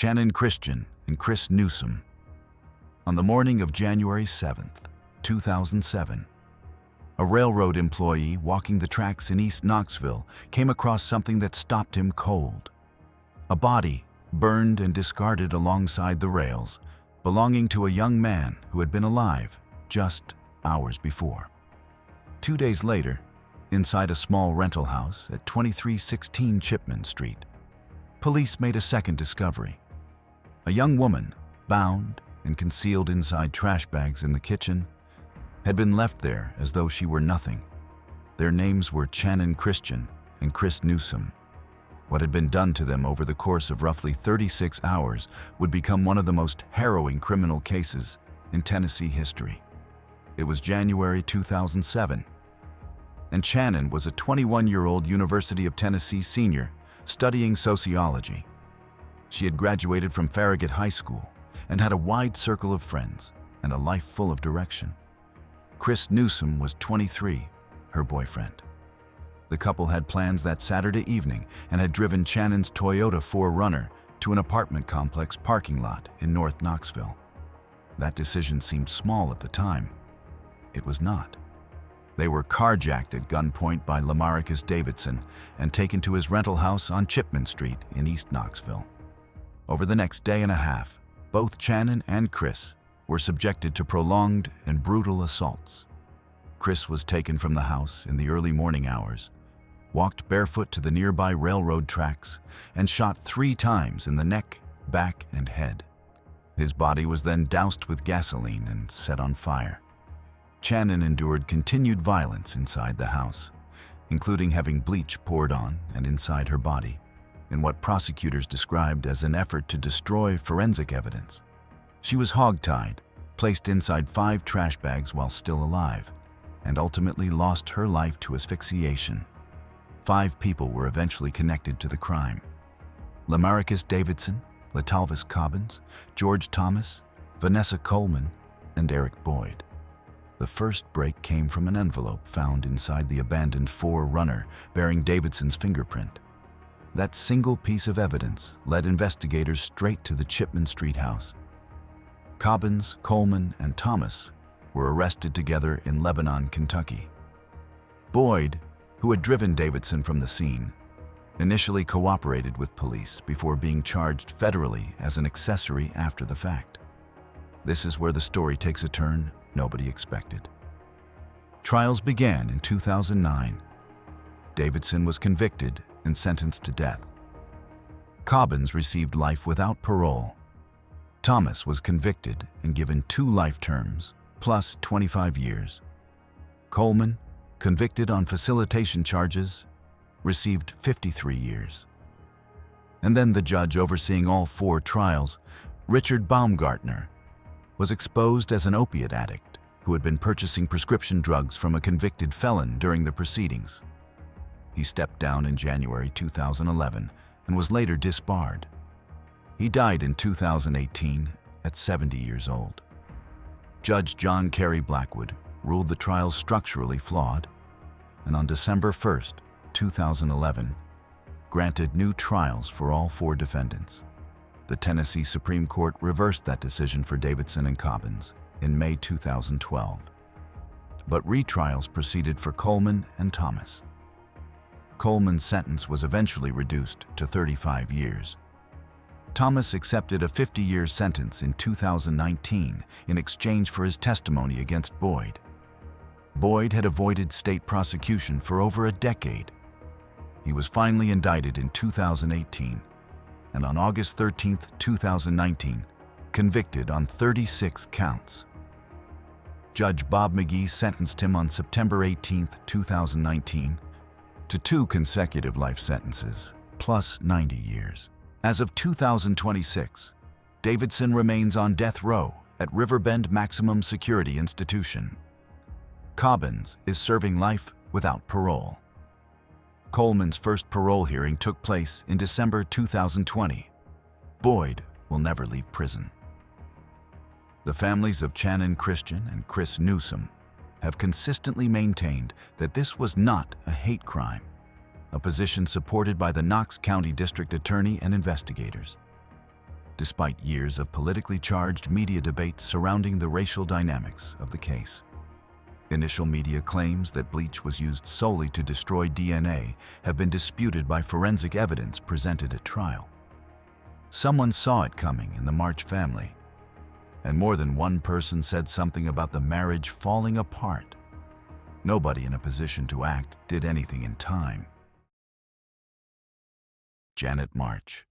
Channon Christian and Chris Newsom. On the morning of January 7th, 2007, a railroad employee walking the tracks in East Knoxville came across something that stopped him cold. A body, burned and discarded alongside the rails, belonging to a young man who had been alive just hours before. 2 days later, inside a small rental house at 2316 Chipman Street, police made a second discovery. A young woman, bound and concealed inside trash bags in the kitchen, had been left there as though she were nothing. Their names were Channon Christian and Chris Newsom. What had been done to them over the course of roughly 36 hours would become one of the most harrowing criminal cases in Tennessee history. It was January 2007, and Channon was a 21-year-old University of Tennessee senior studying sociology. She had graduated from Farragut High School and had a wide circle of friends and a life full of direction. Chris Newsom was 23, her boyfriend. The couple had plans that Saturday evening and had driven Channon's Toyota 4Runner to an apartment complex parking lot in North Knoxville. That decision seemed small at the time. It was not. They were carjacked at gunpoint by Lamarcus Davidson and taken to his rental house on Chipman Street in East Knoxville. Over the next day and a half, both Channon and Chris were subjected to prolonged and brutal assaults. Chris was taken from the house in the early morning hours, walked barefoot to the nearby railroad tracks, and shot 3 times in the neck, back, and head. His body was then doused with gasoline and set on fire. Channon endured continued violence inside the house, including having bleach poured on and inside her body, in what prosecutors described as an effort to destroy forensic evidence. She was hogtied, placed inside 5 trash bags while still alive, and ultimately lost her life to asphyxiation. 5 people were eventually connected to the crime: Lamarcus Davidson, Latalvis Cobbins, George Thomas, Vanessa Coleman, and Eric Boyd. The first break came from an envelope found inside the abandoned 4Runner bearing Davidson's fingerprint. That single piece of evidence led investigators straight to the Chipman Street house. Cobbins, Coleman, and Thomas were arrested together in Lebanon, Kentucky. Boyd, who had driven Davidson from the scene, initially cooperated with police before being charged federally as an accessory after the fact. This is where the story takes a turn nobody expected. Trials began in 2009. Davidson was convicted and sentenced to death. Cobbins received life without parole. Thomas was convicted and given 2 life terms, plus 25 years. Coleman, convicted on facilitation charges, received 53 years. And then the judge overseeing all 4 trials, Richard Baumgartner, was exposed as an opiate addict who had been purchasing prescription drugs from a convicted felon during the proceedings. He stepped down in January 2011 and was later disbarred. He died in 2018 at 70 years old. Judge John Carey Blackwood ruled the trials structurally flawed, and on December 1st, 2011, granted new trials for all 4 defendants. The Tennessee Supreme Court reversed that decision for Davidson and Cobbins in May 2012. But retrials proceeded for Coleman and Thomas. Coleman's sentence was eventually reduced to 35 years. Thomas accepted a 50-year sentence in 2019 in exchange for his testimony against Boyd. Boyd had avoided state prosecution for over a decade. He was finally indicted in 2018, and on August 13, 2019, convicted on 36 counts. Judge Bob McGee sentenced him on September 18, 2019, to 2 consecutive life sentences, plus 90 years. As of 2026, Davidson remains on death row at Riverbend Maximum Security Institution. Cobbins is serving life without parole. Coleman's first parole hearing took place in December 2020. Boyd will never leave prison. The families of Channon Christian and Chris Newsom have consistently maintained that this was not a hate crime, a position supported by the Knox County District Attorney and investigators. despite years of politically charged media debates surrounding the racial dynamics of the case. Initial media claims that bleach was used solely to destroy DNA have been disputed by forensic evidence presented at trial. Someone saw it coming in the March family, and more than one person said something about the marriage falling apart. Nobody in a position to act did anything in time. Janet March,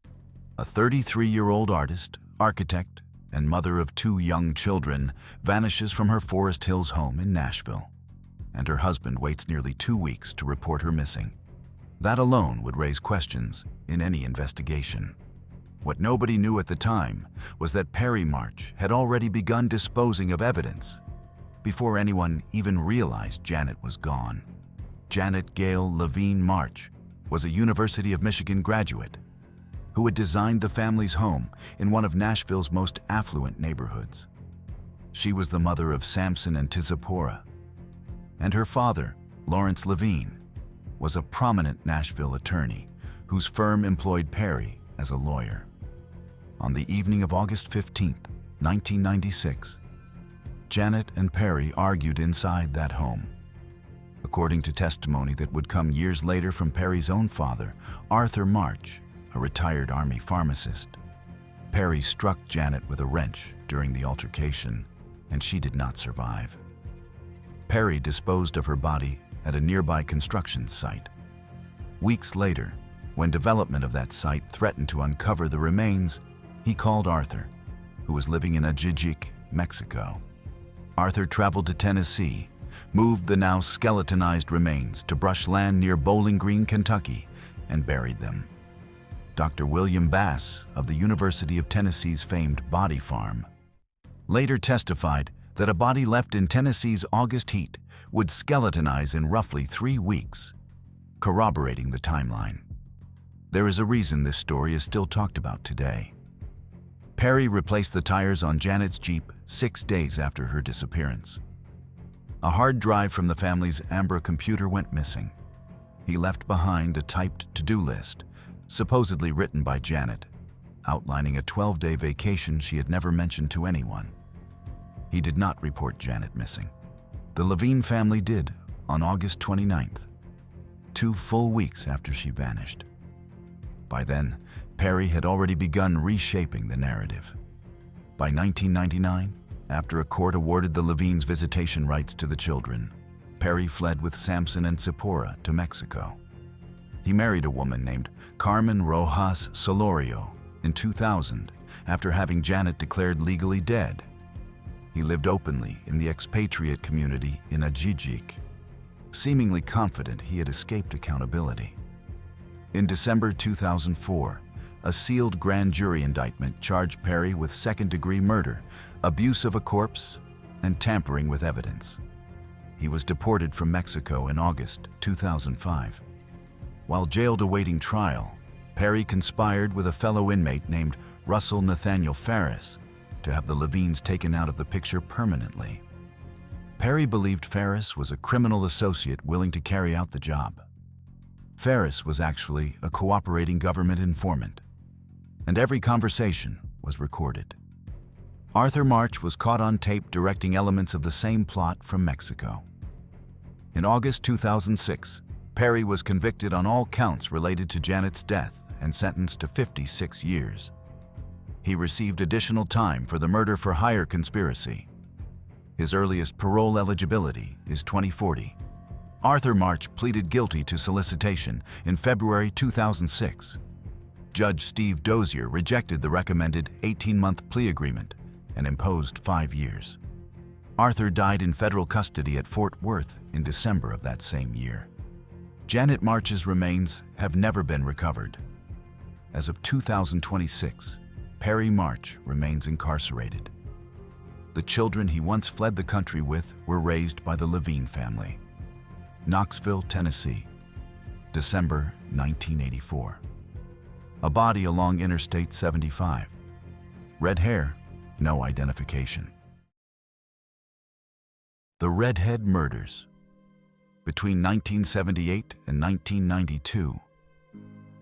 a 33-year-old artist, architect, and mother of 2 young children, vanishes from her Forest Hills home in Nashville, and her husband waits nearly 2 weeks to report her missing. That alone would raise questions in any investigation. What nobody knew at the time was that Perry March had already begun disposing of evidence before anyone even realized Janet was gone. Janet Gail Levine March was a University of Michigan graduate who had designed the family's home in one of Nashville's most affluent neighborhoods. She was the mother of Samson and Tizapora, and her father, Lawrence Levine, was a prominent Nashville attorney whose firm employed Perry as a lawyer. On the evening of August 15, 1996, Janet and Perry argued inside that home. According to testimony that would come years later from Perry's own father, Arthur March, a retired Army pharmacist, Perry struck Janet with a wrench during the altercation, and she did not survive. Perry disposed of her body at a nearby construction site. Weeks later, when development of that site threatened to uncover the remains, he called Arthur, who was living in Ajijic, Mexico. Arthur traveled to Tennessee, moved the now skeletonized remains to brush land near Bowling Green, Kentucky, and buried them. Dr. William Bass of the University of Tennessee's famed Body Farm later testified that a body left in Tennessee's August heat would skeletonize in roughly 3 weeks, corroborating the timeline. There is a reason this story is still talked about today. Perry replaced the tires on Janet's Jeep 6 days after her disappearance. A hard drive from the family's Ambra computer went missing. He left behind a typed to-do list, supposedly written by Janet, outlining a 12-day vacation she had never mentioned to anyone. He did not report Janet missing. The Levine family did on August 29th, 2 full weeks after she vanished. By then, Perry had already begun reshaping the narrative. By 1999, after a court awarded the Levines visitation rights to the children, Perry fled with Samson and Tzipora to Mexico. He married a woman named Carmen Rojas Solorio in 2000 after having Janet declared legally dead. He lived openly in the expatriate community in Ajijic, seemingly confident he had escaped accountability. In December 2004, a sealed grand jury indictment charged Perry with second-degree murder, abuse of a corpse, and tampering with evidence. He was deported from Mexico in August 2005. While jailed awaiting trial, Perry conspired with a fellow inmate named Russell Nathaniel Ferris to have the Levines taken out of the picture permanently. Perry believed Ferris was a criminal associate willing to carry out the job. Ferris was actually a cooperating government informant, and every conversation was recorded. Arthur March was caught on tape directing elements of the same plot from Mexico. In August 2006, Perry was convicted on all counts related to Janet's death and sentenced to 56 years. He received additional time for the murder-for-hire conspiracy. His earliest parole eligibility is 2040. Arthur March pleaded guilty to solicitation in February 2006. Judge Steve Dozier rejected the recommended 18-month plea agreement and imposed 5 years. Arthur died in federal custody at Fort Worth in December of that same year. Janet March's remains have never been recovered. As of 2026, Perry March remains incarcerated. The children he once fled the country with were raised by the Levine family. Knoxville, Tennessee, December 1984. A body along Interstate 75. Red hair, no identification. The Redhead Murders. Between 1978 and 1992,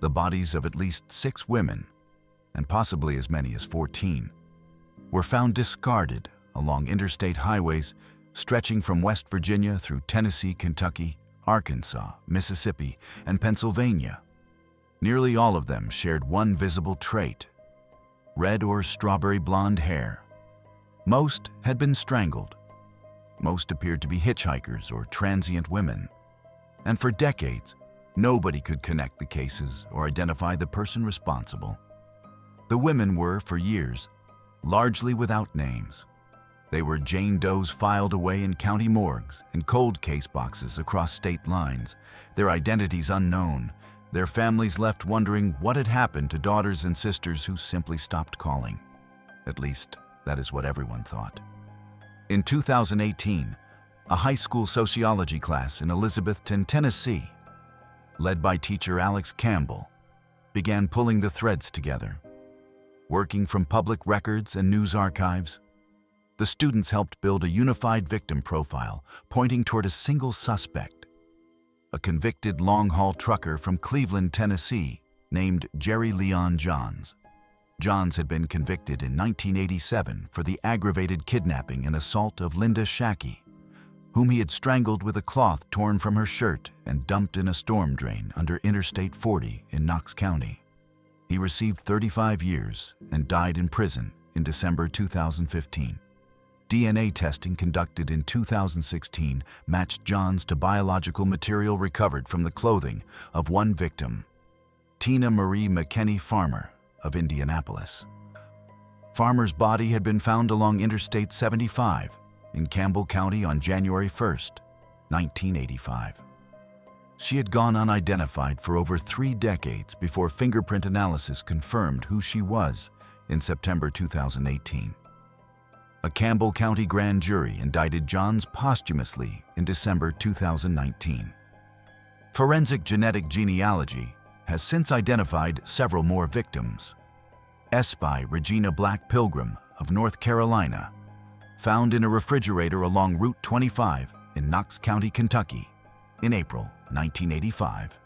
the bodies of at least 6 women and possibly as many as 14, were found discarded along interstate highways stretching from West Virginia through Tennessee, Kentucky, Arkansas, Mississippi, and Pennsylvania. Nearly all of them shared one visible trait: red or strawberry blonde hair. Most had been strangled. Most appeared to be hitchhikers or transient women. And for decades, nobody could connect the cases or identify the person responsible. The women were, for years, largely without names. They were Jane Does filed away in county morgues and cold case boxes across state lines, their identities unknown, their families left wondering what had happened to daughters and sisters who simply stopped calling. At least, that is what everyone thought. In 2018, a high school sociology class in Elizabethton, Tennessee, led by teacher Alex Campbell, began pulling the threads together. Working from public records and news archives, the students helped build a unified victim profile pointing toward a single suspect, a convicted long-haul trucker from Cleveland, Tennessee, named Jerry Leon Johns. Johns had been convicted in 1987 for the aggravated kidnapping and assault of Linda Shackey, whom he had strangled with a cloth torn from her shirt and dumped in a storm drain under Interstate 40 in Knox County. He received 35 years and died in prison in December 2015. DNA testing conducted in 2016 matched Johns to biological material recovered from the clothing of one victim, Tina Marie McKinney Farmer of Indianapolis. Farmer's body had been found along Interstate 75 in Campbell County on January 1, 1985. She had gone unidentified for over 3 decades before fingerprint analysis confirmed who she was in September 2018. A Campbell County grand jury indicted Johns posthumously in December 2019. Forensic genetic genealogy has since identified several more victims. Espy Regina Black Pilgrim of North Carolina, found in a refrigerator along Route 25 in Knox County, Kentucky, in April 1985.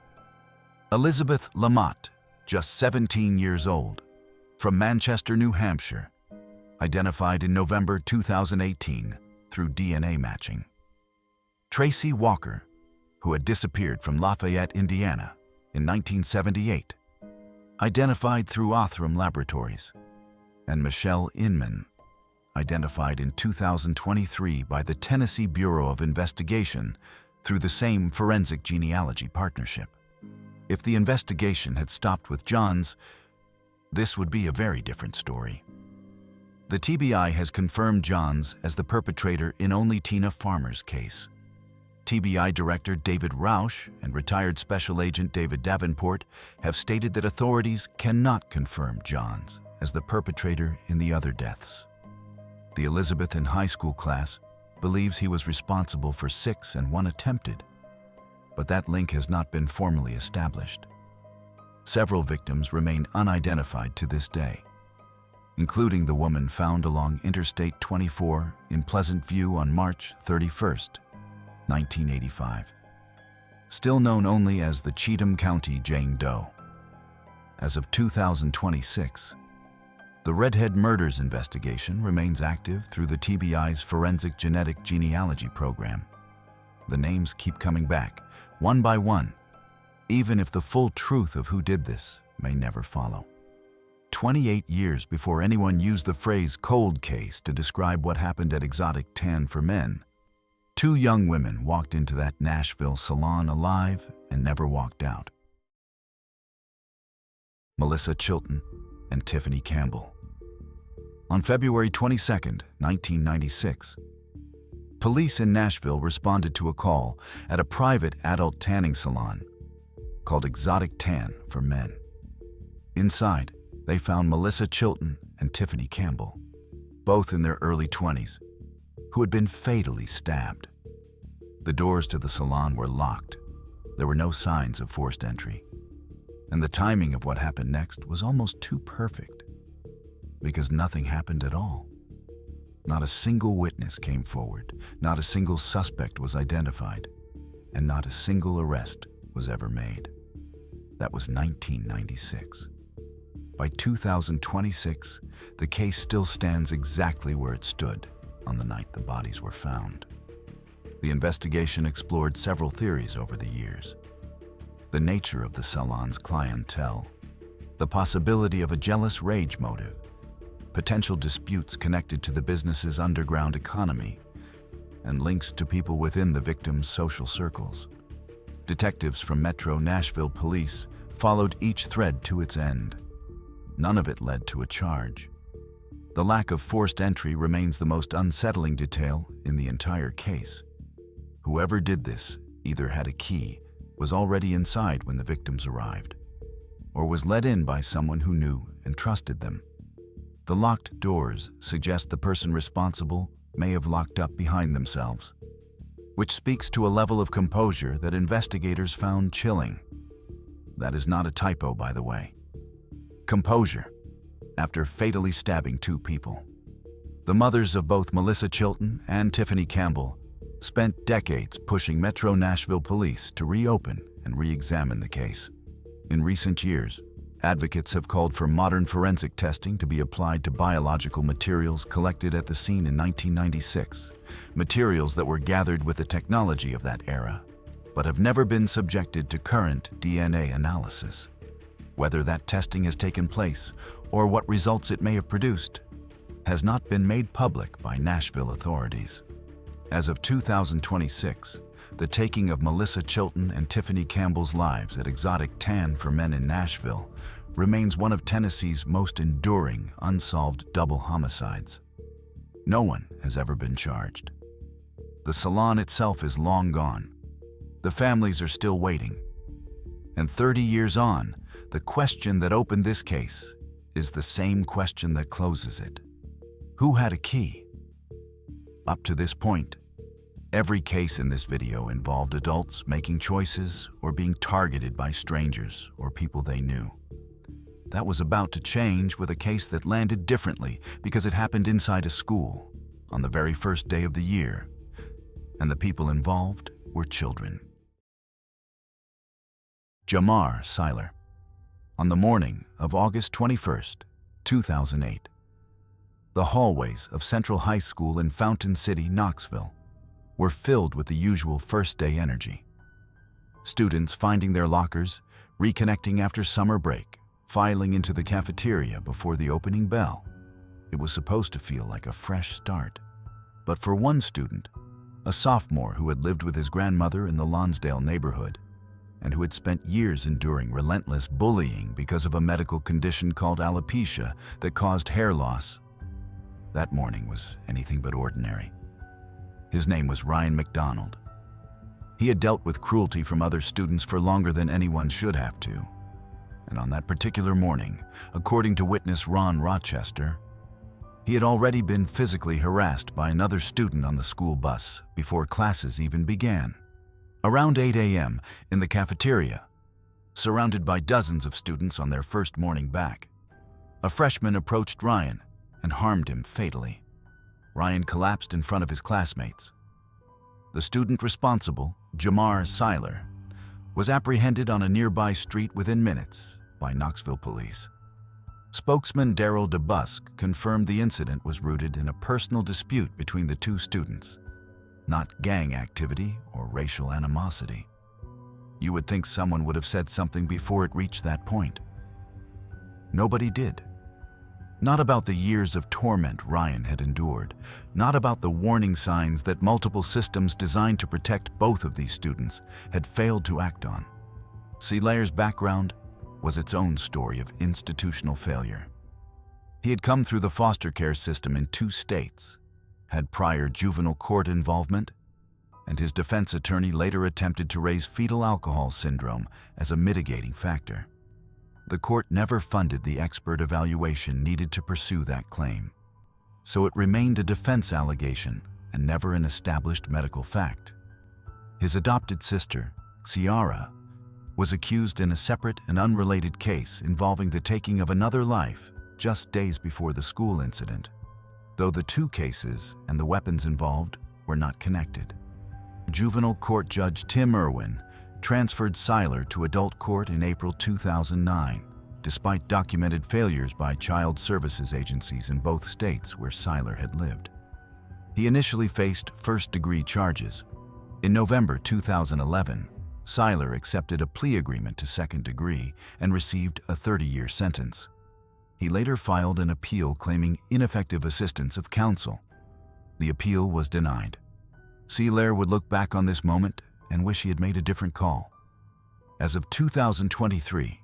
Elizabeth Lamott, just 17 years old, from Manchester, New Hampshire, identified in November 2018 through DNA matching. Tracy Walker, who had disappeared from Lafayette, Indiana in 1978, identified through Othram Laboratories, and Michelle Inman, identified in 2023 by the Tennessee Bureau of Investigation through the same forensic genealogy partnership. If the investigation had stopped with Johns, this would be a very different story. The TBI has confirmed Johns as the perpetrator in only Tina Farmer's case. TBI Director David Rausch and retired Special Agent David Davenport have stated that authorities cannot confirm Johns as the perpetrator in the other deaths. The Elizabethton High School class believes he was responsible for 6 and 1 attempted, but that link has not been formally established. Several victims remain unidentified to this day, including the woman found along Interstate 24 in Pleasant View on March 31, 1985, still known only as the Cheatham County Jane Doe. As of 2026, the Redhead Murders investigation remains active through the TBI's Forensic Genetic Genealogy program. The names keep coming back, one by one, even if the full truth of who did this may never follow. 28 years before anyone used the phrase cold case to describe what happened at Exotic Tan for Men, 2 young women walked into that Nashville salon alive and never walked out. Melissa Chilton and Tiffany Campbell. On February 22, 1996, police in Nashville responded to a call at a private adult tanning salon called Exotic Tan for Men. Inside, they found Melissa Chilton and Tiffany Campbell, both in their early 20s, who had been fatally stabbed. The doors to the salon were locked. There were no signs of forced entry. And the timing of what happened next was almost too perfect, because nothing happened at all. Not a single witness came forward, not a single suspect was identified, and not a single arrest was ever made. That was 1996. By 2026, the case still stands exactly where it stood on the night the bodies were found. The investigation explored several theories over the years. The nature of the salon's clientele, the possibility of a jealous rage motive, potential disputes connected to the business's underground economy, and links to people within the victim's social circles. Detectives from Metro Nashville Police followed each thread to its end. None of it led to a charge. The lack of forced entry remains the most unsettling detail in the entire case. Whoever did this either had a key, was already inside when the victims arrived, or was let in by someone who knew and trusted them. The locked doors suggest the person responsible may have locked up behind themselves, which speaks to a level of composure that investigators found chilling. That is not a typo, by the way. Composure, after fatally stabbing two people. The mothers of both Melissa Chilton and Tiffany Campbell spent decades pushing Metro Nashville Police to reopen and re-examine the case. In recent years, advocates have called for modern forensic testing to be applied to biological materials collected at the scene in 1996, materials that were gathered with the technology of that era, but have never been subjected to current DNA analysis. Whether that testing has taken place or what results it may have produced has not been made public by Nashville authorities. As of 2026, the taking of Melissa Chilton and Tiffany Campbell's lives at Exotic Tan for Men in Nashville remains one of Tennessee's most enduring unsolved double homicides. No one has ever been charged. The salon itself is long gone. The families are still waiting. And 30 years on, the question that opened this case is the same question that closes it. Who had a key? Up to this point, every case in this video involved adults making choices or being targeted by strangers or people they knew. That was about to change with a case that landed differently because it happened inside a school on the very first day of the year, and the people involved were children. Jamar Seiler. On the morning of August 21st, 2008, the hallways of Central High School in Fountain City, Knoxville, were filled with the usual first-day energy. Students finding their lockers, reconnecting after summer break, filing into the cafeteria before the opening bell. It was supposed to feel like a fresh start. But for one student, a sophomore who had lived with his grandmother in the Lonsdale neighborhood, and who had spent years enduring relentless bullying because of a medical condition called alopecia that caused hair loss, that morning was anything but ordinary. His name was Ryan McDonald. He had dealt with cruelty from other students for longer than anyone should have to. And on that particular morning, according to witness Ron Rochester, he had already been physically harassed by another student on the school bus before classes even began. Around 8 a.m. in the cafeteria, surrounded by dozens of students on their first morning back, a freshman approached Ryan and harmed him fatally. Ryan collapsed in front of his classmates. The student responsible, Jamar Seiler, was apprehended on a nearby street within minutes by Knoxville police. Spokesman Daryl DeBusk confirmed the incident was rooted in a personal dispute between the two students, not gang activity or racial animosity. You would think someone would have said something before it reached that point. Nobody did. Not about the years of torment Ryan had endured, not about the warning signs that multiple systems designed to protect both of these students had failed to act on. Seiller's background was its own story of institutional failure. He had come through the foster care system in 2 states, had prior juvenile court involvement, and his defense attorney later attempted to raise fetal alcohol syndrome as a mitigating factor. The court never funded the expert evaluation needed to pursue that claim, so it remained a defense allegation and never an established medical fact. His adopted sister, Ciara, was accused in a separate and unrelated case involving the taking of another life just days before the school incident, though the 2 cases and the weapons involved were not connected. Juvenile court judge Tim Irwin transferred Seiler to adult court in April 2009, despite documented failures by child services agencies in both states where Seiler had lived. He initially faced first-degree charges. In November 2011, Seiler accepted a plea agreement to second degree and received a 30-year sentence. He later filed an appeal claiming ineffective assistance of counsel. The appeal was denied. Seiler would look back on this moment and wish he had made a different call. As of 2023,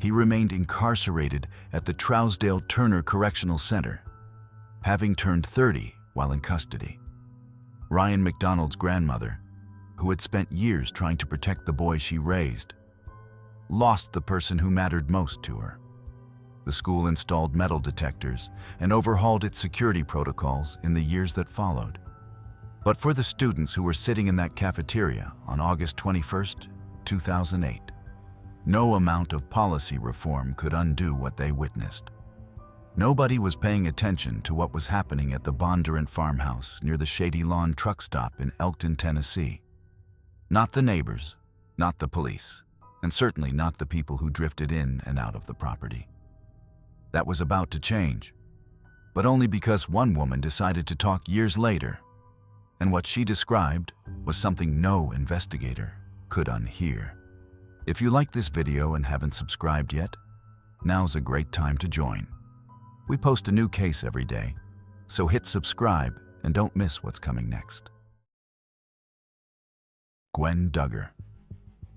he remained incarcerated at the Trousdale Turner Correctional Center, having turned 30 while in custody. Ryan McDonald's grandmother, who had spent years trying to protect the boy she raised, lost the person who mattered most to her. The school installed metal detectors and overhauled its security protocols in the years that followed. But for the students who were sitting in that cafeteria on August 21, 2008, no amount of policy reform could undo what they witnessed. Nobody was paying attention to what was happening at the Bondurant farmhouse near the Shady Lawn truck stop in Elkton, Tennessee. Not the neighbors, not the police, and certainly not the people who drifted in and out of the property. That was about to change, but only because one woman decided to talk years later, and what she described was something no investigator could unhear. If you like this video and haven't subscribed yet, now's a great time to join. We post a new case every day, so hit subscribe and don't miss what's coming next. Gwen Duggar.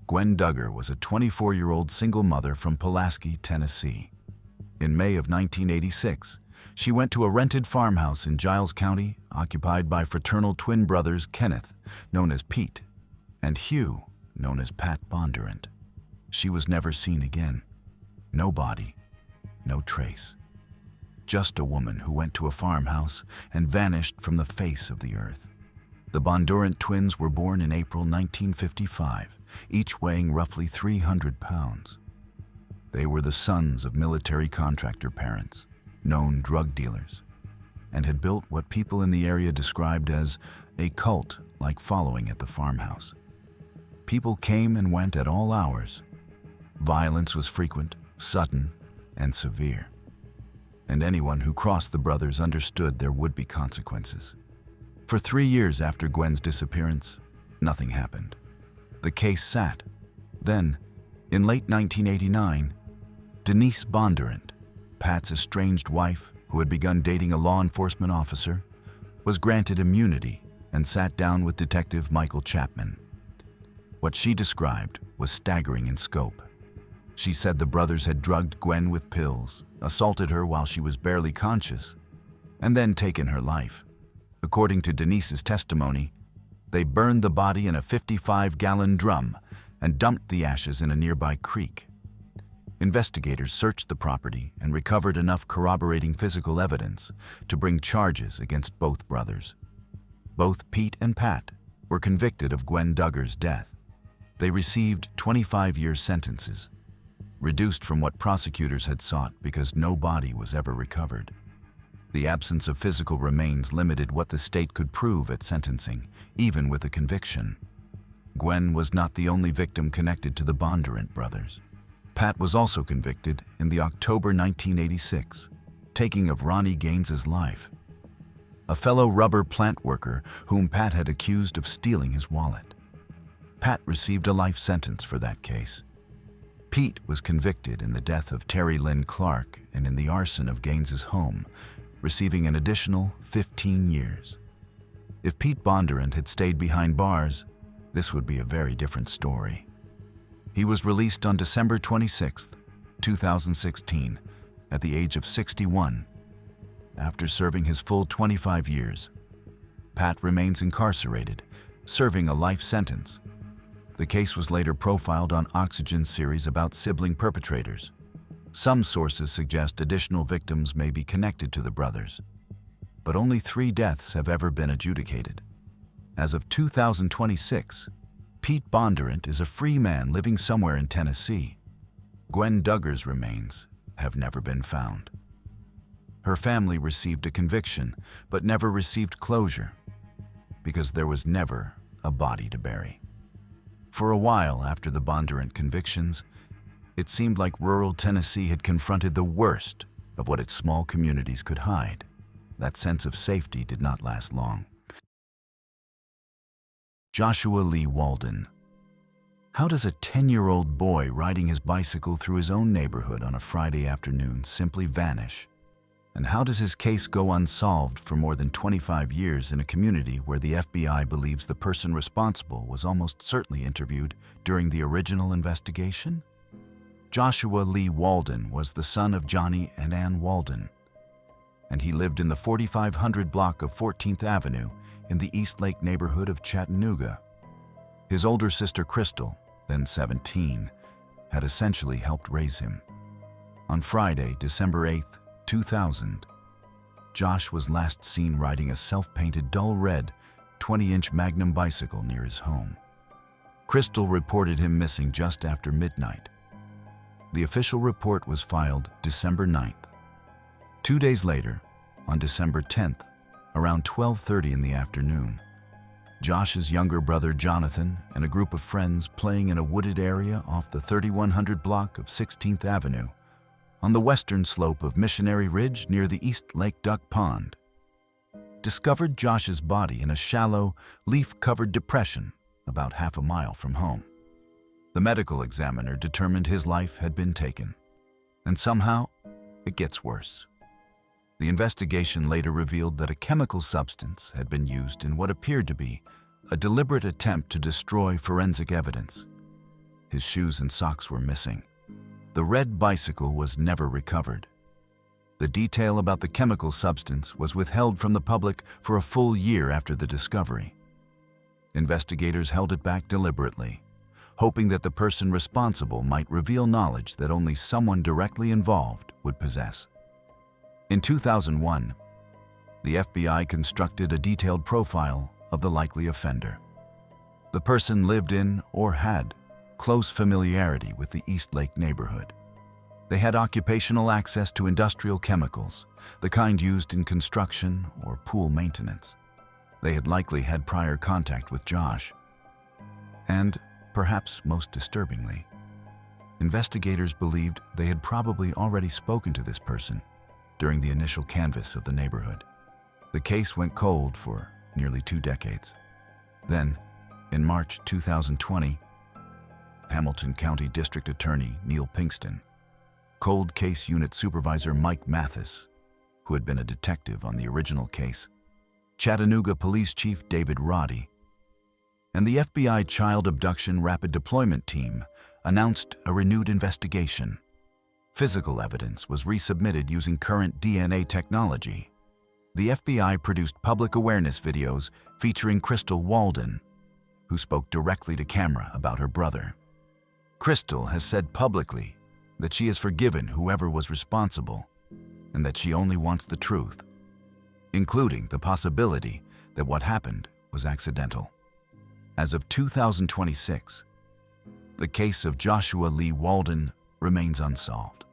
Gwen Duggar was a 24-year-old single mother from Pulaski, Tennessee. In May of 1986, she went to a rented farmhouse in Giles County occupied by fraternal twin brothers Kenneth, known as Pete, and Hugh, known as Pat Bondurant. She was never seen again. No body, no trace. Just a woman who went to a farmhouse and vanished from the face of the earth. The Bondurant twins were born in April 1955, each weighing roughly 300 pounds. They were the sons of military contractor parents, known drug dealers, and had built what people in the area described as a cult-like following at the farmhouse. People came and went at all hours. Violence was frequent, sudden, and severe. And anyone who crossed the brothers understood there would be consequences. For 3 years after Gwen's disappearance, nothing happened. The case sat. Then, in late 1989, Denise Bondurant, Pat's estranged wife who had begun dating a law enforcement officer, was granted immunity and sat down with Detective Michael Chapman. What she described was staggering in scope. She said the brothers had drugged Gwen with pills, assaulted her while she was barely conscious, and then taken her life. According to Denise's testimony, they burned the body in a 55-gallon drum and dumped the ashes in a nearby creek. Investigators searched the property and recovered enough corroborating physical evidence to bring charges against both brothers. Both Pete and Pat were convicted of Gwen Duggar's death. They received 25-year sentences, reduced from what prosecutors had sought because no body was ever recovered. The absence of physical remains limited what the state could prove at sentencing, even with a conviction. Gwen was not the only victim connected to the Bondurant brothers. Pat was also convicted in the October 1986 taking of Ronnie Gaines's life, a fellow rubber plant worker whom Pat had accused of stealing his wallet. Pat received a life sentence for that case. Pete was convicted in the death of Terry Lynn Clark and in the arson of Gaines's home, receiving an additional 15 years. If Pete Bondurant had stayed behind bars, this would be a very different story. He was released on December 26, 2016, at the age of 61, after serving his full 25 years. Pat remains incarcerated, serving a life sentence. The case was later profiled on Oxygen's series about sibling perpetrators. Some sources suggest additional victims may be connected to the brothers, but only 3 deaths have ever been adjudicated. As of 2026, Pete Bondurant is a free man living somewhere in Tennessee. Gwen Duggar's remains have never been found. Her family received a conviction, but never received closure, because there was never a body to bury. For a while after the Bondurant convictions, It seemed like rural Tennessee had confronted the worst of what its small communities could hide. That sense of safety did not last long. Joshua Lee Walden. How does a 10-year-old boy riding his bicycle through his own neighborhood on a Friday afternoon simply vanish? And how does his case go unsolved for more than 25 years in a community where the FBI believes the person responsible was almost certainly interviewed during the original investigation? Joshua Lee Walden was the son of Johnny and Ann Walden, and he lived in the 4500 block of 14th Avenue in the Eastlake neighborhood of Chattanooga. His older sister Crystal, then 17, had essentially helped raise him. On Friday, December 8, 2000, Josh was last seen riding a self-painted dull red 20-inch Magnum bicycle near his home. Crystal reported him missing just after midnight. The official report was filed December 9th. 2 days later, on December 10th, around 12:30 in the afternoon, Josh's younger brother Jonathan and a group of friends playing in a wooded area off the 3100 block of 16th Avenue on the western slope of Missionary Ridge near the East Lake Duck Pond, discovered Josh's body in a shallow, leaf-covered depression about half a mile from home. The medical examiner determined his life had been taken, and somehow it gets worse. The investigation later revealed that a chemical substance had been used in what appeared to be a deliberate attempt to destroy forensic evidence. His shoes and socks were missing. The red bicycle was never recovered. The detail about the chemical substance was withheld from the public for a full year after the discovery. Investigators held it back deliberately, hoping that the person responsible might reveal knowledge that only someone directly involved would possess. In 2001, the FBI constructed a detailed profile of the likely offender. The person lived in or had close familiarity with the Eastlake neighborhood. They had occupational access to industrial chemicals, the kind used in construction or pool maintenance. They had likely had prior contact with Josh. And, perhaps most disturbingly, investigators believed they had probably already spoken to this person during the initial canvass of the neighborhood. The case went cold for nearly 2 decades. Then, in March 2020, Hamilton County District Attorney Neil Pinkston, Cold Case Unit Supervisor Mike Mathis, who had been a detective on the original case, Chattanooga Police Chief David Roddy, and the FBI Child Abduction Rapid Deployment Team announced a renewed investigation. Physical evidence was resubmitted using current DNA technology. The FBI produced public awareness videos featuring Crystal Walden, who spoke directly to camera about her brother. Crystal has said publicly that she has forgiven whoever was responsible and that she only wants the truth, including the possibility that what happened was accidental. As of 2026, the case of Joshua Lee Walden remains unsolved.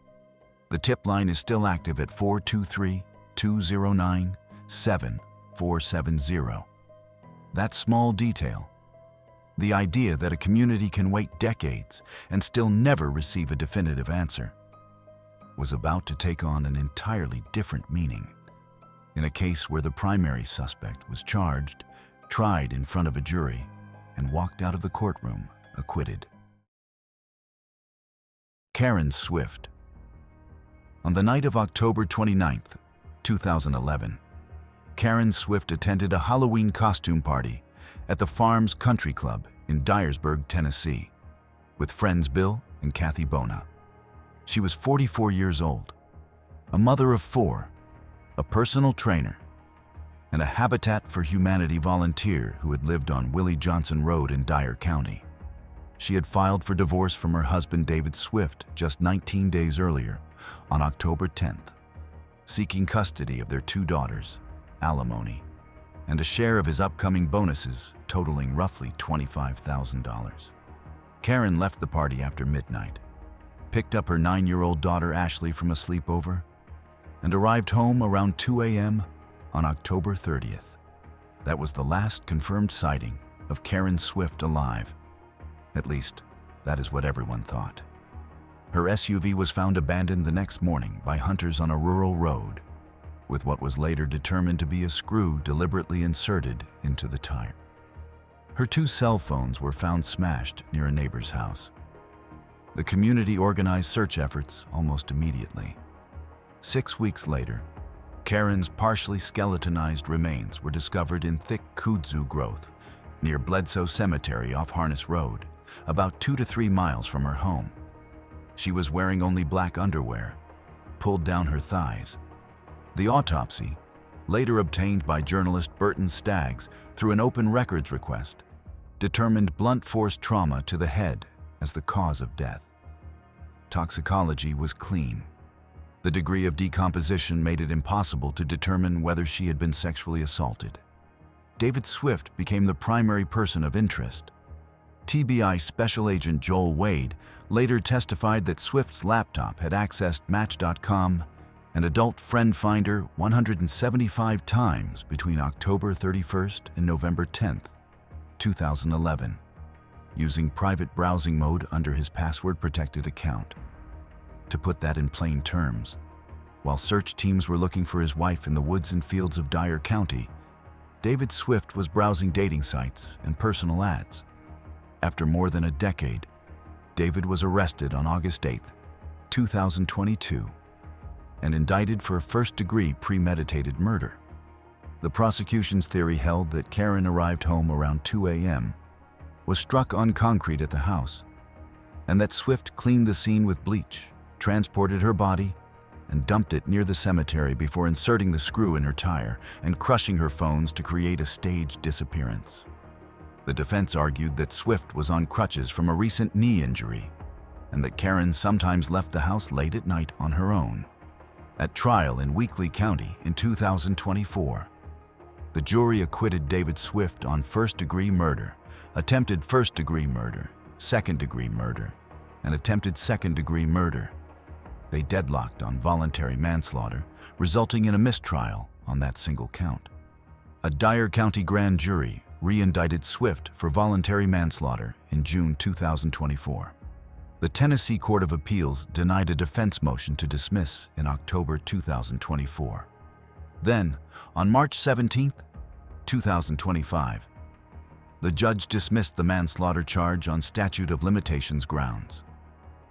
The tip line is still active at 423-209-7470. That small detail, the idea that a community can wait decades and still never receive a definitive answer, was about to take on an entirely different meaning in a case where the primary suspect was charged, tried in front of a jury, and walked out of the courtroom acquitted. Karen Swift. On the night of October 29, 2011, Karen Swift attended a Halloween costume party at the Farms Country Club in Dyersburg, Tennessee, with friends Bill and Kathy Bona. She was 44 years old, a mother of 4, a personal trainer, and a Habitat for Humanity volunteer who had lived on Willie Johnson Road in Dyer County. She had filed for divorce from her husband David Swift just 19 days earlier, on October 10th, seeking custody of their 2 daughters, alimony, and a share of his upcoming bonuses totaling roughly $25,000. Karen left the party after midnight, picked up her 9-year-old daughter Ashley from a sleepover, and arrived home around 2 a.m. on October 30th. That was the last confirmed sighting of Karen Swift alive. At least, that is what everyone thought. Her SUV was found abandoned the next morning by hunters on a rural road, with what was later determined to be a screw deliberately inserted into the tire. Her 2 cell phones were found smashed near a neighbor's house. The community organized search efforts almost immediately. 6 weeks later, Karen's partially skeletonized remains were discovered in thick kudzu growth near Bledsoe Cemetery off Harness Road, about 2 to 3 miles from her home. She was wearing only black underwear, pulled down her thighs. The autopsy, later obtained by journalist Burton Staggs through an open records request, determined blunt force trauma to the head as the cause of death. Toxicology was clean. The degree of decomposition made it impossible to determine whether she had been sexually assaulted. David Swift became the primary person of interest. TBI Special Agent Joel Wade later testified that Swift's laptop had accessed Match.com and Adult Friend Finder 175 times between October 31st and November 10th, 2011, using private browsing mode under his password-protected account. To put that in plain terms, while search teams were looking for his wife in the woods and fields of Dyer County, David Swift was browsing dating sites and personal ads. After more than a decade, David was arrested on August 8, 2022, and indicted for a first-degree premeditated murder. The prosecution's theory held that Karen arrived home around 2 a.m., was struck on concrete at the house, and that Swift cleaned the scene with bleach, transported her body, and dumped it near the cemetery before inserting the screw in her tire and crushing her phones to create a staged disappearance. The defense argued that Swift was on crutches from a recent knee injury, and that Karen sometimes left the house late at night on her own. At trial in Weakley County in 2024, the jury acquitted David Swift on first-degree murder, attempted first-degree murder, second-degree murder, and attempted second-degree murder. They deadlocked on voluntary manslaughter, resulting in a mistrial on that single count. A Dyer County grand jury re-indicted Swift for voluntary manslaughter in June 2024. The Tennessee Court of Appeals denied a defense motion to dismiss in October 2024. Then, on March 17, 2025, the judge dismissed the manslaughter charge on statute of limitations grounds.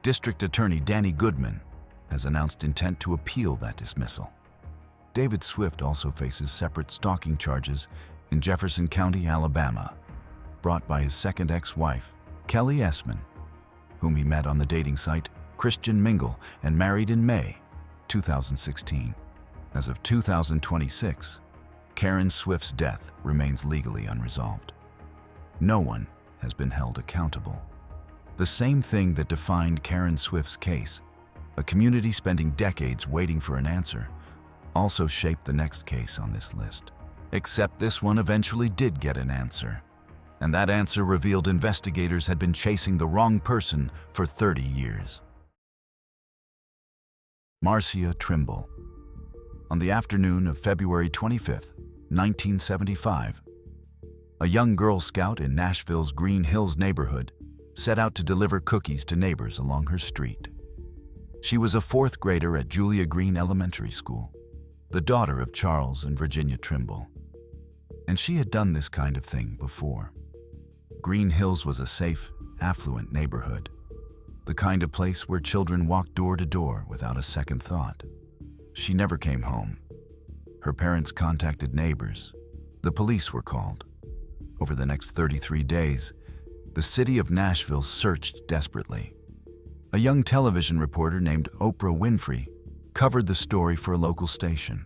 District Attorney Danny Goodman has announced intent to appeal that dismissal. David Swift also faces separate stalking charges in Jefferson County, Alabama, brought by his second ex-wife, Kelly Essman, whom he met on the dating site Christian Mingle and married in May 2016. As of 2026, Karen Swift's death remains legally unresolved. No one has been held accountable. The same thing that defined Karen Swift's case, a community spending decades waiting for an answer, also shaped the next case on this list. Except this one eventually did get an answer. And that answer revealed investigators had been chasing the wrong person for 30 years. Marcia Trimble. On the afternoon of February 25, 1975, a young Girl Scout in Nashville's Green Hills neighborhood set out to deliver cookies to neighbors along her street. She was a fourth grader at Julia Green Elementary School, the daughter of Charles and Virginia Trimble. And she had done this kind of thing before. Green Hills was a safe, affluent neighborhood, the kind of place where children walked door to door without a second thought. She never came home. Her parents contacted neighbors. The police were called. Over the next 33 days, the city of Nashville searched desperately. A young television reporter named Oprah Winfrey covered the story for a local station.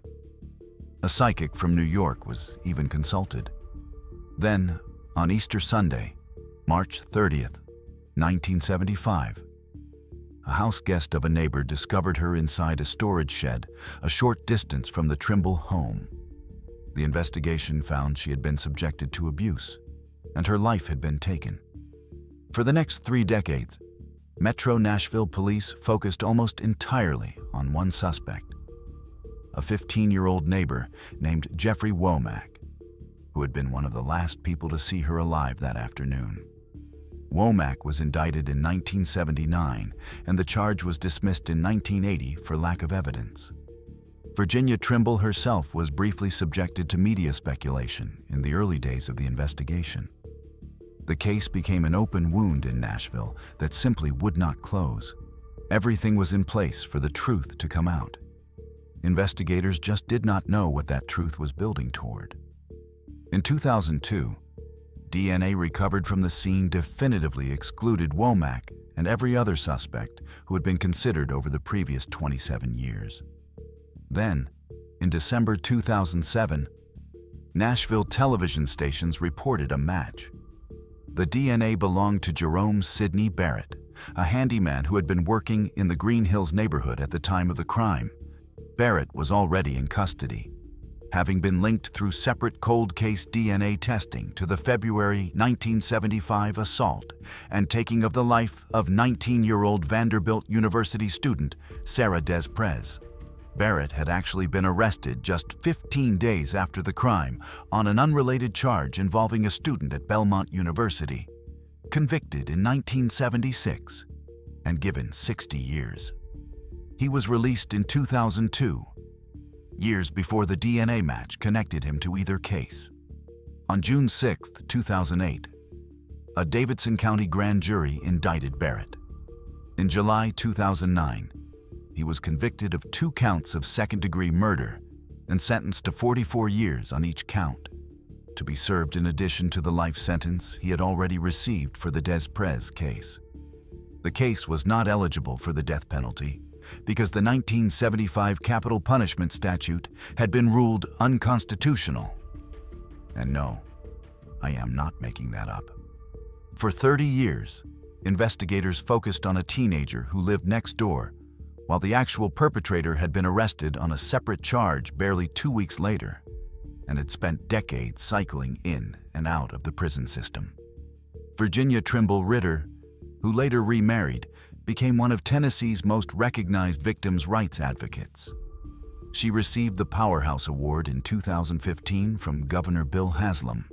A psychic from New York was even consulted. Then, on Easter Sunday, March 30th, 1975, a house guest of a neighbor discovered her inside a storage shed a short distance from the Trimble home. The investigation found she had been subjected to abuse, and her life had been taken. For the next 3 decades, Metro Nashville police focused almost entirely on one suspect, a 15-year-old neighbor named Jeffrey Womack, who had been one of the last people to see her alive that afternoon. Womack was indicted in 1979, and the charge was dismissed in 1980 for lack of evidence. Virginia Trimble herself was briefly subjected to media speculation in the early days of the investigation. The case became an open wound in Nashville that simply would not close. Everything was in place for the truth to come out. Investigators just did not know what that truth was building toward. In 2002, DNA recovered from the scene definitively excluded Womack and every other suspect who had been considered over the previous 27 years. Then, in December 2007, Nashville television stations reported a match. The DNA belonged to Jerome Sidney Barrett, a handyman who had been working in the Green Hills neighborhood at the time of the crime. Barrett was already in custody, having been linked through separate cold case DNA testing to the February 1975 assault and taking of the life of 19-year-old Vanderbilt University student Sarah Des Prez. Barrett had actually been arrested just 15 days after the crime on an unrelated charge involving a student at Belmont University, convicted in 1976 and given 60 years. He was released in 2002, years before the DNA match connected him to either case. On June 6, 2008, a Davidson County grand jury indicted Barrett. In July 2009, he was convicted of 2 counts of second-degree murder and sentenced to 44 years on each count, to be served in addition to the life sentence he had already received for the Des Prez case. The case was not eligible for the death penalty because the 1975 capital punishment statute had been ruled unconstitutional. And no, I am not making that up. For 30 years, investigators focused on a teenager who lived next door, while the actual perpetrator had been arrested on a separate charge barely 2 weeks later and had spent decades cycling in and out of the prison system. Virginia Trimble Ritter, who later remarried, became one of Tennessee's most recognized victims' rights advocates. She received the Powerhouse Award in 2015 from Governor Bill Haslam.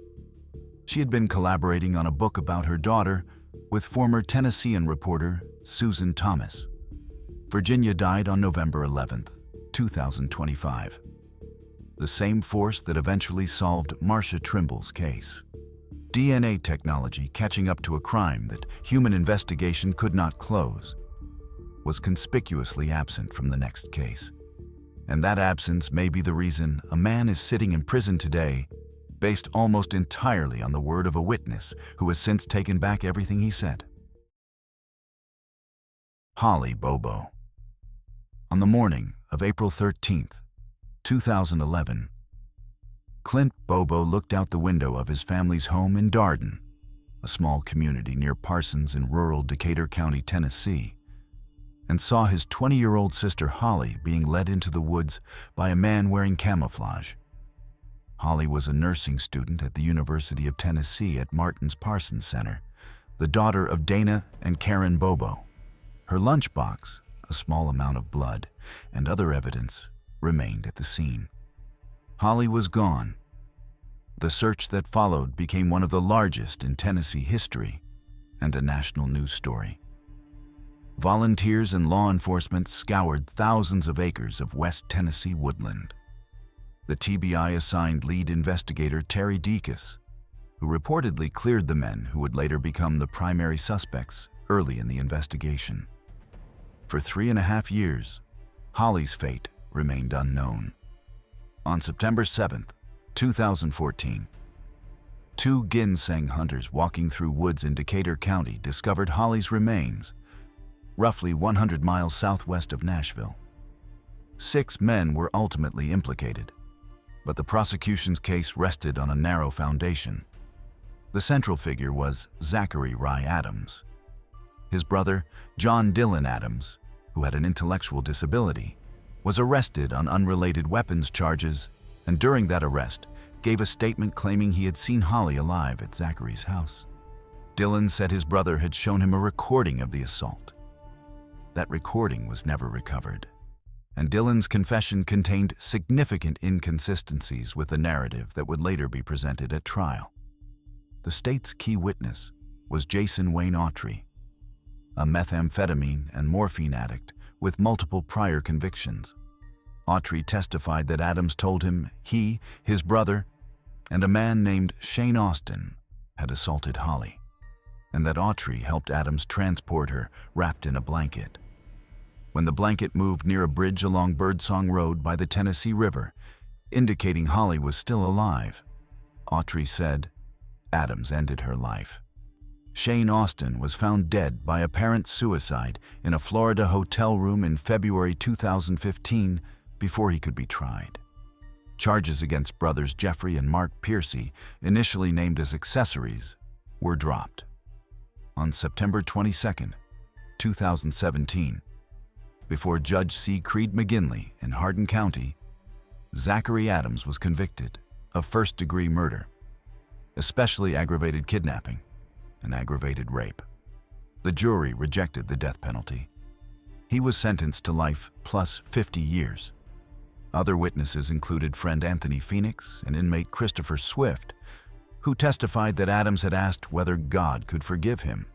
She had been collaborating on a book about her daughter with former Tennessean reporter Susan Thomas. Virginia died on November 11, 2025. The same force that eventually solved Marcia Trimble's case. DNA technology catching up to a crime that human investigation could not close was conspicuously absent from the next case. And that absence may be the reason a man is sitting in prison today based almost entirely on the word of a witness who has since taken back everything he said. Holly Bobo. On the morning of April 13, 2011, Clint Bobo looked out the window of his family's home in Darden, a small community near Parsons in rural Decatur County, Tennessee, and saw his 20-year-old sister Holly being led into the woods by a man wearing camouflage. Holly was a nursing student at the University of Tennessee at Martin's Parsons Center, the daughter of Dana and Karen Bobo. Her lunchbox, a small amount of blood, and other evidence remained at the scene. Holly was gone. The search that followed became one of the largest in Tennessee history and a national news story. Volunteers and law enforcement scoured thousands of acres of West Tennessee woodland. The TBI assigned lead investigator Terry Deacus, who reportedly cleared the men who would later become the primary suspects early in the investigation. For 3.5 years, Holly's fate remained unknown. On September 7, 2014, 2 ginseng hunters walking through woods in Decatur County discovered Holly's remains, roughly 100 miles southwest of Nashville. 6 men were ultimately implicated, but the prosecution's case rested on a narrow foundation. The central figure was Zachary Rye Adams. His brother, John Dylan Adams, who had an intellectual disability, was arrested on unrelated weapons charges and during that arrest gave a statement claiming he had seen Holly alive at Zachary's house. Dylan said his brother had shown him a recording of the assault. That recording was never recovered, and Dylan's confession contained significant inconsistencies with the narrative that would later be presented at trial. The state's key witness was Jason Wayne Autry, a methamphetamine and morphine addict with multiple prior convictions. Autry testified that Adams told him he, his brother, and a man named Shane Austin had assaulted Holly, and that Autry helped Adams transport her wrapped in a blanket. When the blanket moved near a bridge along Birdsong Road by the Tennessee River, indicating Holly was still alive, Autry said Adams ended her life. Shane Austin was found dead by apparent suicide in a Florida hotel room in February 2015 before he could be tried. Charges against brothers Jeffrey and Mark Piercy, initially named as accessories, were dropped. On September 22, 2017, before Judge C. Creed McGinley in Hardin County, Zachary Adams was convicted of first-degree murder, especially aggravated kidnapping, and aggravated rape. The jury rejected the death penalty. He was sentenced to life plus 50 years. Other witnesses included friend Anthony Phoenix and inmate Christopher Swift, who testified that Adams had asked whether God could forgive him.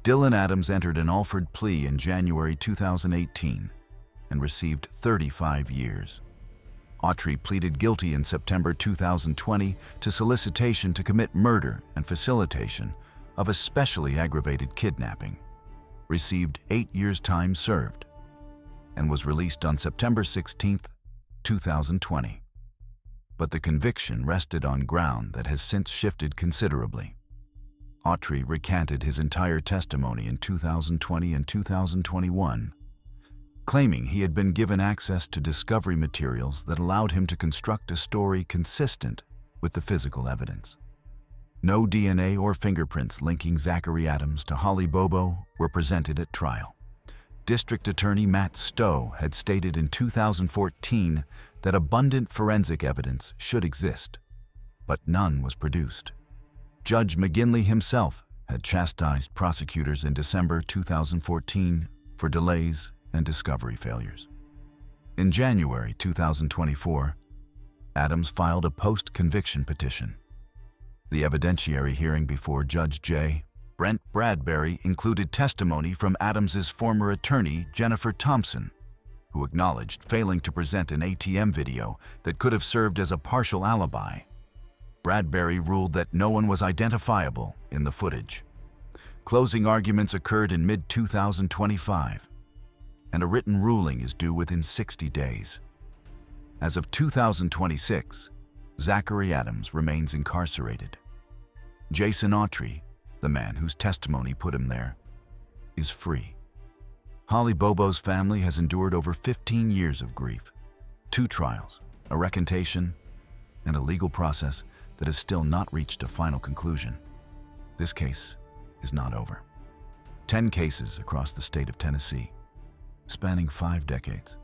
Dylan Adams entered an Alford plea in January 2018 and received 35 years. Autry pleaded guilty in September 2020 to solicitation to commit murder and facilitation of especially aggravated kidnapping, received 8 years' time served, and was released on September 16, 2020. But the conviction rested on ground that has since shifted considerably. Autry recanted his entire testimony in 2020 and 2021, claiming he had been given access to discovery materials that allowed him to construct a story consistent with the physical evidence. No DNA or fingerprints linking Zachary Adams to Holly Bobo were presented at trial. District Attorney Matt Stowe had stated in 2014 that abundant forensic evidence should exist, but none was produced. Judge McGinley himself had chastised prosecutors in December 2014 for delays and discovery failures. In January 2024, Adams filed a post-conviction petition. The evidentiary hearing before Judge J. Brent Bradbury included testimony from Adams's former attorney, Jennifer Thompson, who acknowledged failing to present an ATM video that could have served as a partial alibi. Bradbury ruled that no one was identifiable in the footage. Closing arguments occurred in mid-2025, and a written ruling is due within 60 days. As of 2026, Zachary Adams remains incarcerated. Jason Autry, the man whose testimony put him there, is free. Holly Bobo's family has endured over 15 years of grief, 2 trials, a recantation, and a legal process that has still not reached a final conclusion. This case is not over. 10 cases across the state of Tennessee, spanning 5 decades.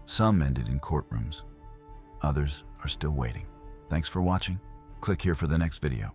Some ended in courtrooms. Others are still waiting. Thanks for watching. Click here for the next video.